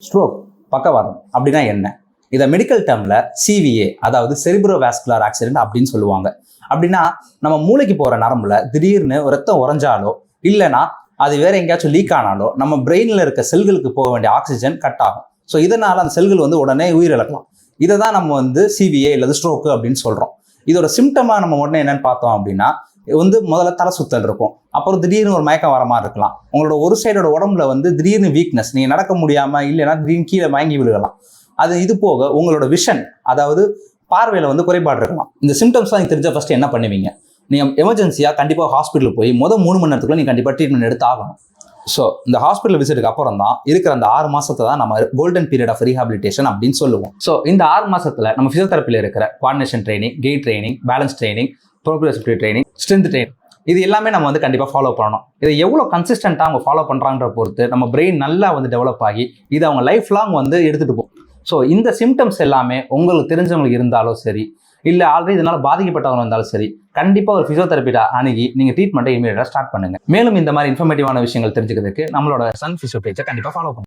Stroke பக்கவாதம் அப்படின்னா என்ன? இதை மெடிக்கல் டேர்ம்ல சிவிஏ அதாவது செரிப்ரோவாஸ்குலர் ஆக்சிடென்ட் அப்படின்னு சொல்லுவாங்க. அப்படின்னா நம்ம மூளைக்கு போற நரம்புல திடீர்னு ரத்தம் உறைஞ்சாலோ இல்லைன்னா அது வேற எங்கேயாச்சும் லீக் ஆனாலோ நம்ம பிரெயின்ல இருக்க செல்களுக்கு போக வேண்டிய ஆக்சிஜன் கட் ஆகும். ஸோ இதனால அந்த செல்கள் உடனே உயிரிழக்கலாம். இதை தான் நம்ம சிவிஏ இல்லது ஸ்ட்ரோக்கு அப்படின்னு சொல்றோம். இதோட சிம்டமா நம்ம உடனே என்னன்னு பார்த்தோம் அப்படின்னா முதல்ல தலை சுத்தல் இருக்கும். அப்புறம் திடீர்னு ஒரு மயக்கம் வர மாதிரி இருக்கலாம். உங்களோட ஒரு சைடோட உடம்புல திடீர்னு வீக்னஸ், நீங்க நடக்க முடியாம இல்லைன்னா திடீர்னு கீழே மயங்கி விழுகலாம். இது போக உங்களோட விஷன் அதாவது பார்வையில குறைபாடு இருக்கலாம். இந்த சிம்டம்ஸ் தான் தெரிஞ்ச ஃபர்ஸ்ட் என்ன பண்ணுவீங்க? நீங்க எமர்ஜென்சியா கண்டிப்பாக ஹாஸ்பிட்டல் போய் 3 மணி நேரத்துக்குள்ள நீங்க கண்டிப்பா ட்ரீட்மெண்ட் எடுத்து ஆகணும். ஸோ இந்த ஹாஸ்பிட்டல் விசிட்டுக்கு அப்புறம் தான் இருக்கிற அந்த 6 மாசத்தை தான் நம்ம கோல்டன் பீரியட் ஆஃப் ரீஹாபிலிட்டேஷன் அப்படின்னு சொல்லுவோம். ஸோ இந்த 6 மாசத்துல நம்ம பிசியோதெரப்பியில் இருக்கிற coordination training, gait training, balance training, proprioceptive training, strength training, இது எல்லாமே நம்ம கண்டிப்பாக ஃபாலோ பண்ணணும். இதை எவ்வளோ கன்சிஸ்டன்ட்டாக அவங்க ஃபாலோ பண்ணுறாங்கன்ற பொறுத்து நம்ம பிரெயின் நல்லா டெவலப் ஆகி இது அவங்க லைஃப் லாங் எடுத்துகிட்டு போகும். ஸோ இந்த சிம்டம்ஸ் எல்லாமே உங்களுக்கு தெரிஞ்சவங்களுக்கு இருந்தாலும் சரி, இல்லை ஆல்ரெடி இதனால் பாதிக்கப்பட்டவங்க இருந்தாலும் சரி, கண்டிப்பாக ஒரு பிசியோதெரபிட்ட அணுகி நீங்கள் ட்ரீட்மெண்ட்டை இமீடியட்டாக ஸ்டார்ட் பண்ணுங்கள். மேலும் இந்த மாதிரி இன்ஃபர்மேட்டிவான விஷயங்கள் தெரிஞ்சுக்கிறதுக்கு நம்மளோட சன் பிசியோ பேஜை கண்டிப்பாக ஃபாலோ பண்ணுங்கள்.